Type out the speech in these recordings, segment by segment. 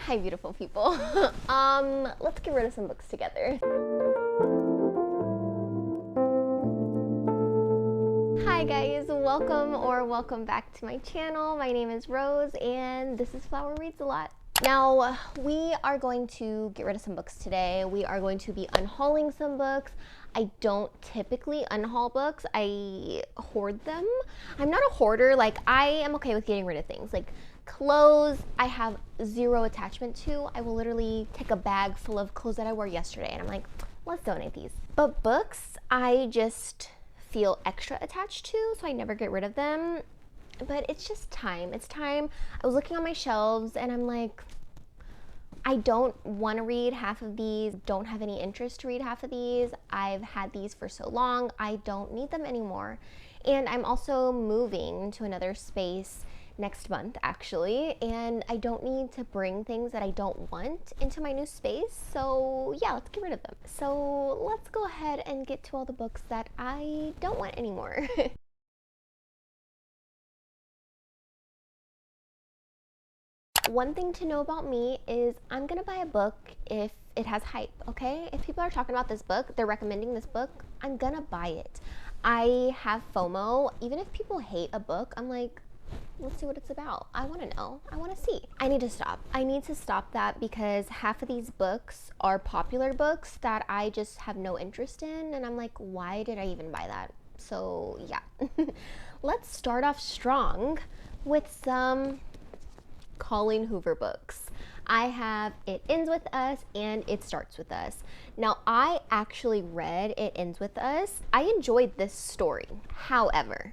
Hi, beautiful people. Let's get rid of some books together. Hi guys, welcome back to my channel. My name is Rose and this is Flower Reads a Lot. Now, we are going to get rid of some books today. We are going to be unhauling some books. I don't typically unhaul books. I hoard them. I'm not a hoarder. Like, I am okay with getting rid of things. Like clothes, I have zero attachment to. I will literally take a bag full of clothes that I wore yesterday and I'm like, let's donate these. But books, I just feel extra attached to, so I never get rid of them. But it's just time. It's time. I was looking on my shelves and I'm like, I don't want to read half of these, don't have any interest to read half of these. I've had these for so long, I don't need them anymore. And I'm also moving to another space next month actually, and I don't need to bring things that I don't want into my new space. So yeah, let's get rid of them. So let's go ahead and get to all the books that I don't want anymore. One thing to know about me is I'm gonna buy a book if it has hype, okay? If people are talking about this book, they're recommending this book, I'm gonna buy it. I have FOMO. Even if people hate a book, I'm like, let's see what it's about. I want to know. I want to see. I need to stop. I need to stop that because half of these books are popular books that I just have no interest in. And I'm like, why did I even buy that? So yeah, let's start off strong with some Colleen Hoover books. I have It Ends With Us and It Starts With Us. Now, I actually read It Ends With Us. I enjoyed this story. However,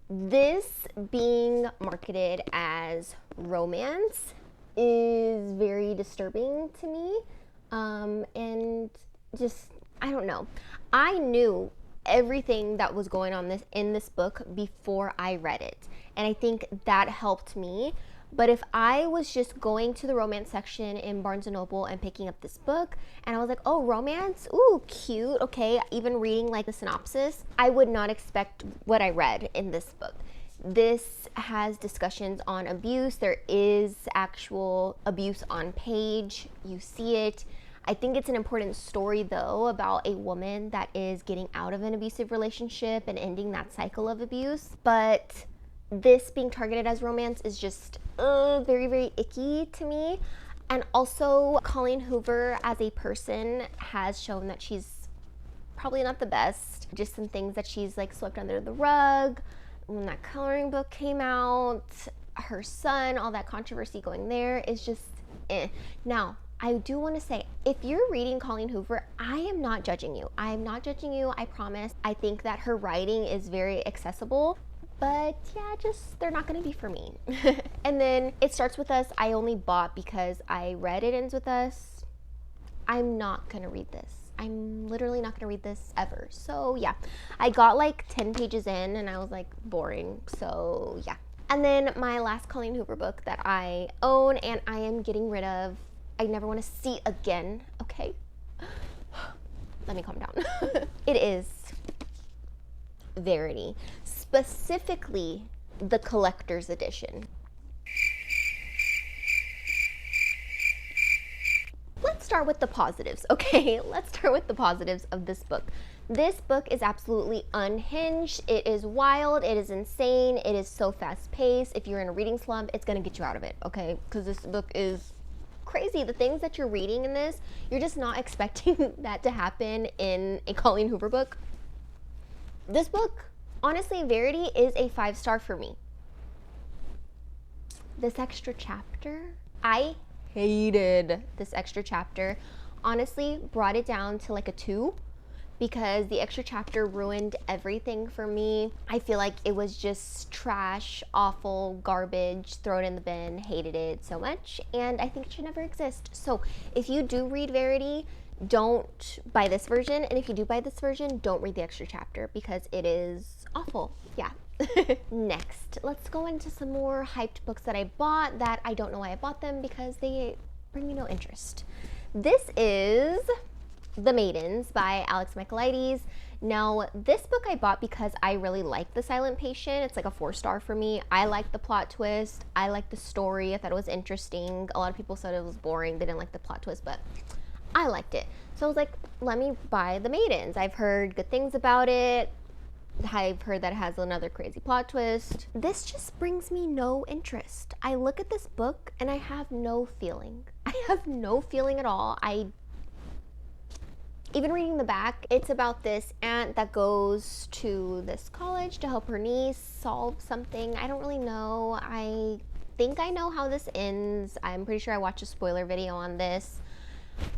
this being marketed as romance is very disturbing to me. And just, I don't know. I knew everything that was going on in this book before I read it. And I think that helped me. But if I was just going to the romance section in Barnes & Noble and picking up this book and I was like, oh, romance, ooh, cute, okay, even reading like the synopsis, I would not expect what I read in this book. This has discussions on abuse. There is actual abuse on page. You see it. I think it's an important story though about a woman that is getting out of an abusive relationship and ending that cycle of abuse. But this being targeted as romance is just very, very icky to me. And also, Colleen Hoover as a person has shown that she's probably not the best. Just some things that she's like swept under the rug. When that coloring book came out, her son, all that controversy going there is just eh. Now, I do want to say, if you're reading Colleen Hoover, I am not judging you. I am not judging you, I promise. I think that her writing is very accessible. But yeah, just they're not gonna be for me. And then It Starts With Us, I only bought because I read It Ends With Us. I'm not gonna read this. I'm literally not gonna read this ever. So yeah, I got like 10 pages in and I was like, boring. So yeah. And then my last Colleen Hoover book that I own and I am getting rid of, I never wanna see again, okay? Let me calm down. It is Verity. Specifically the collector's edition. Let's start with the positives, okay? Let's start with the positives of this book. This book is absolutely unhinged. It is wild. It is insane. It is so fast-paced. If you're in a reading slump, it's gonna get you out of it, okay? Because this book is crazy. The things that you're reading in this, you're just not expecting that to happen in a Colleen Hoover book. This book, honestly, Verity is a 5-star for me. This extra chapter, I hated this extra chapter. Honestly, brought it down to like a 2 because the extra chapter ruined everything for me. I feel like it was just trash, awful, garbage, throw it in the bin, hated it so much, and I think it should never exist. So if you do read Verity, don't buy this version, and if you do buy this version, don't read the extra chapter because it is awful. Yeah. Next, let's go into some more hyped books that I bought that I don't know why I bought them because they bring me no interest. This is The Maidens by Alex Michaelides. Now, this book I bought because I really like The Silent Patient. It's like a 4-star for me. I like the plot twist. I like the story. I thought it was interesting. A lot of people said it was boring. They didn't like the plot twist, but I liked it. So I was like, let me buy The Maidens. I've heard good things about it. I've heard that it has another crazy plot twist. This just brings me no interest. I look at this book and I have no feeling. I have no feeling at all. Even reading the back, it's about this aunt that goes to this college to help her niece solve something. I don't really know. I think I know how this ends. I'm pretty sure I watched a spoiler video on this.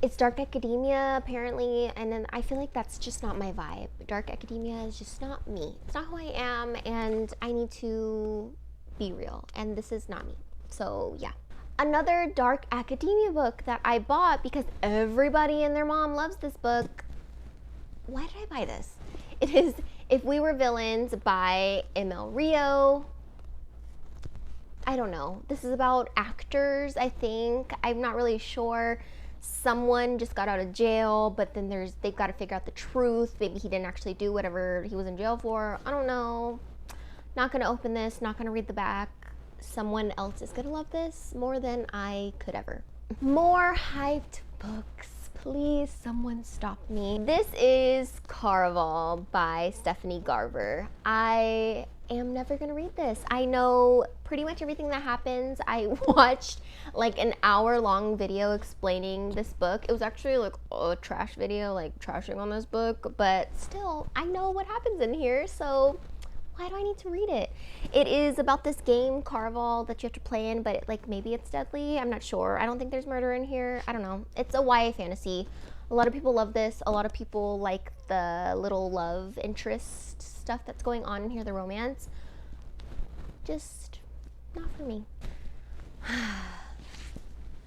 It's dark academia, apparently, and then I feel like that's just not my vibe. Dark academia is just not me. It's not who I am, and I need to be real, and this is not me. So, yeah. Another dark academia book that I bought because everybody and their mom loves this book. Why did I buy this? It is If We Were Villains by Emil Rio. I don't know. This is about actors, I think. I'm not really sure. Someone just got out of jail, but then they've got to figure out the truth. Maybe he didn't actually do whatever he was in jail for. I don't know. Not gonna open this, not gonna read the back. Someone else is gonna love this more than I could ever. More hyped books. Please, someone stop me. This is Carnival by Stephanie Garber. I am never gonna read this. I know pretty much everything that happens. I watched like an hour-long video explaining this book. It was actually like a trash video, like trashing on this book, but still, I know what happens in here, so why do I need to read it? It is about this game, Carnival, that you have to play in, but maybe it's deadly. I'm not sure. I don't think there's murder in here. I don't know. It's a YA fantasy. A lot of people love this. A lot of people like the little love interest stuff that's going on in here, the romance. Just not for me.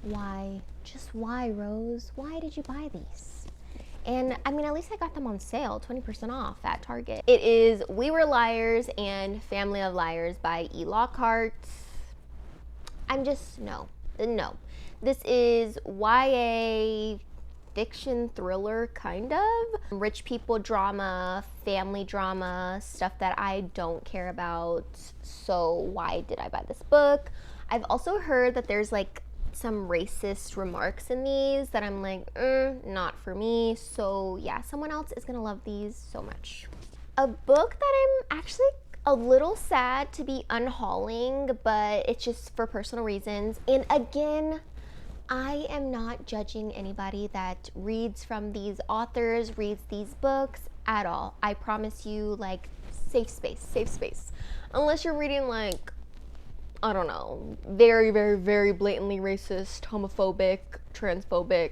Why? Just why, Rose? Why did you buy these? And I mean, at least I got them on sale, 20% off at Target. It is We Were Liars and Family of Liars by E. Lockhart. I'm just, no. This is YA fiction thriller, kind of. Rich people drama, family drama, stuff that I don't care about. So why did I buy this book? I've also heard that there's like some racist remarks in these that I'm like, not for me. So yeah, someone else is gonna love these so much. A book that I'm actually a little sad to be unhauling, but it's just for personal reasons. And again, I am not judging anybody that reads from these authors, reads these books at all. I promise you, like, safe space. Unless you're reading like, I don't know, very, very, very blatantly racist, homophobic, transphobic,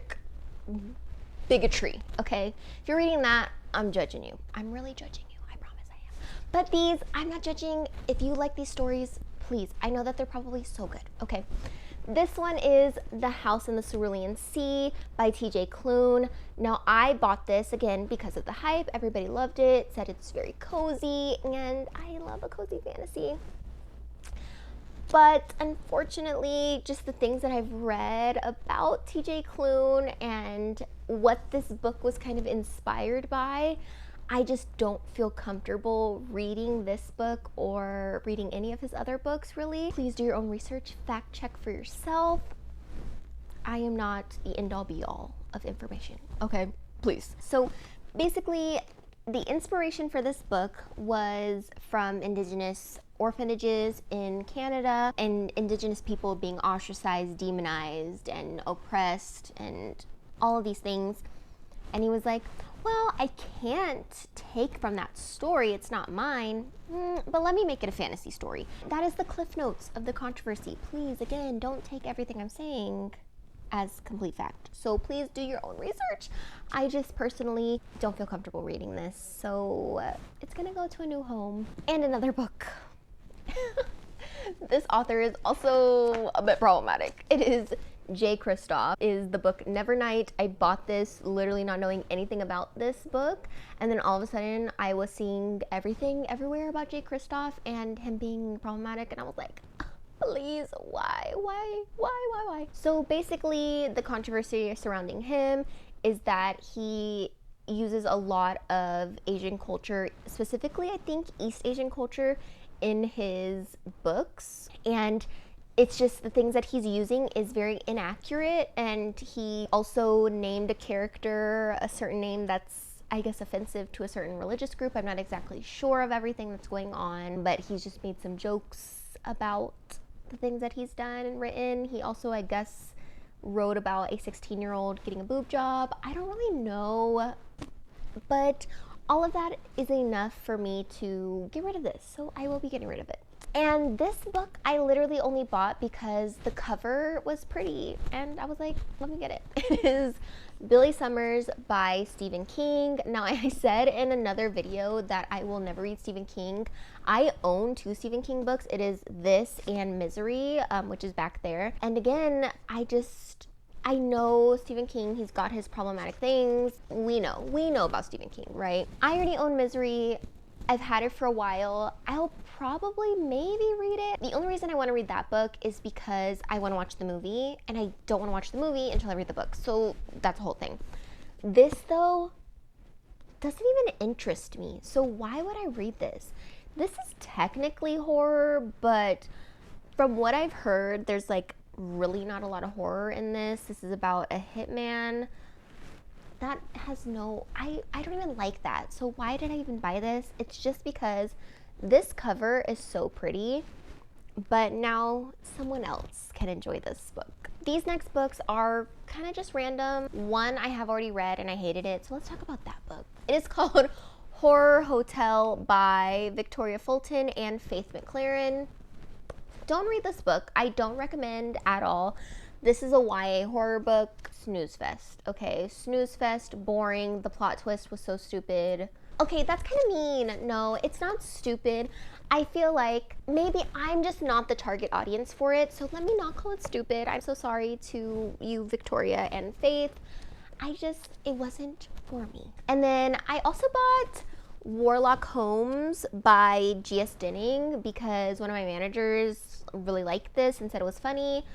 bigotry, okay? If you're reading that, I'm judging you. I'm really judging you, I promise I am. But these, I'm not judging. If you like these stories, please, I know that they're probably so good, okay? This one is The House in the Cerulean Sea by TJ Klune. Now, I bought this, again, because of the hype. Everybody loved it, said it's very cozy, and I love a cozy fantasy. But unfortunately, just the things that I've read about TJ Klune and what this book was kind of inspired by, I just don't feel comfortable reading this book or reading any of his other books, really. Please do your own research, fact check for yourself. I am not the end-all be-all of information, okay? Please. So basically, the inspiration for this book was from Indigenous orphanages in Canada and Indigenous people being ostracized, demonized, and oppressed, and all of these things. And he was like, well, I can't take from that story, it's not mine, but let me make it a fantasy story. That is the cliff notes of the controversy. Please, again, don't take everything I'm saying as complete fact. So please do your own research. I just personally don't feel comfortable reading this, so it's gonna go to a new home. And another book. This author is also a bit problematic. It is J. Kristoff, is the book Nevernight. I bought this literally not knowing anything about this book, and then all of a sudden I was seeing everything everywhere about J. Kristoff and him being problematic, and I was like, please, why? So basically the controversy surrounding him is that he uses a lot of Asian culture, specifically I think East Asian culture, in his books, and it's just the things that he's using is very inaccurate. And he also named a character a certain name that's, I guess, offensive to a certain religious group. I'm not exactly sure of everything that's going on, but he's just made some jokes about the things that he's done and written. He also, I guess, wrote about a 16-year-old getting a boob job. I don't really know, but all of that is enough for me to get rid of this, so I will be getting rid of it. And this book I literally only bought because the cover was pretty, and I was like, let me get it. It is Billy Summers by Stephen King. Now, I said in another video that I will never read Stephen King. I own 2 Stephen King books. It is this and Misery, which is back there. And again, I know Stephen King, he's got his problematic things. We know about Stephen King, right? I already own Misery. I've had it for a while. I'll probably maybe read it. The only reason I want to read that book is because I want to watch the movie, and I don't want to watch the movie until I read the book. So that's the whole thing. This, though, doesn't even interest me. So why would I read this? This is technically horror, but from what I've heard, there's like really not a lot of horror in this. This is about a hitman. That has no, I don't even like that. So why did I even buy this? It's just because this cover is so pretty, but now someone else can enjoy this book. These next books are kind of just random. One I have already read and I hated it, so let's talk about that book. It is called Horror Hotel by Victoria Fulton and Faith McLaren. Don't read this book. I don't recommend at all. This is a YA horror book. Snooze fest, okay? Snooze fest, boring. The plot twist was so stupid. Okay, that's kind of mean. No, it's not stupid. I feel like maybe I'm just not the target audience for it, so let me not call it stupid. I'm so sorry to you, Victoria and Faith. It wasn't for me. And then I also bought Sherlock Holmes by G.S. Denning because one of my managers really liked this and said it was funny.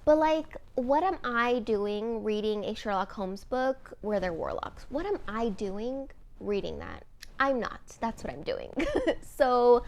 But like, what am I doing reading a Sherlock Holmes book where they're warlocks? What am I doing reading that? I'm not. That's what I'm doing. So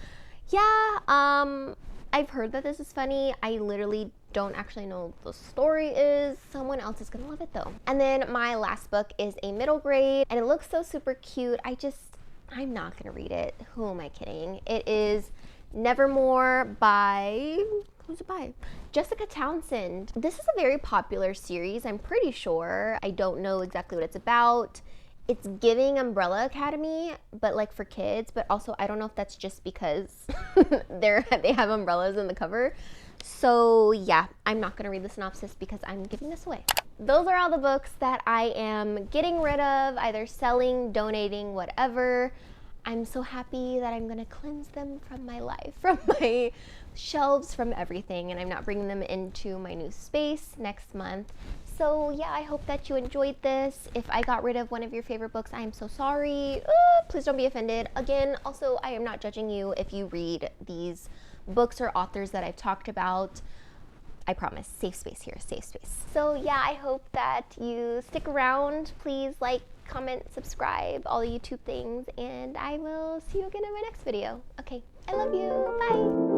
yeah, I've heard that this is funny. I literally don't actually know what the story is. Someone else is gonna love it though. And then my last book is a middle grade and it looks so super cute. I'm not gonna read it. Who am I kidding? It is Nevermore by, who's it by? Jessica Townsend. This is a very popular series, I'm pretty sure. I don't know exactly what it's about. It's giving Umbrella Academy, but like for kids, but also I don't know if that's just because they have umbrellas in the cover. So yeah, I'm not gonna read the synopsis because I'm giving this away. Those are all the books that I am getting rid of, either selling, donating, whatever. I'm so happy that I'm gonna cleanse them from my life, from my shelves, from everything, and I'm not bringing them into my new space next month. So yeah, I hope that you enjoyed this. If I got rid of one of your favorite books, I am so sorry. Please don't be offended. Again, also, I am not judging you if you read these books or authors that I've talked about. I promise, safe space here, safe space. So yeah, I hope that you stick around. Please like, comment, subscribe, all the YouTube things, and I will see you again in my next video. Okay, I love you, bye.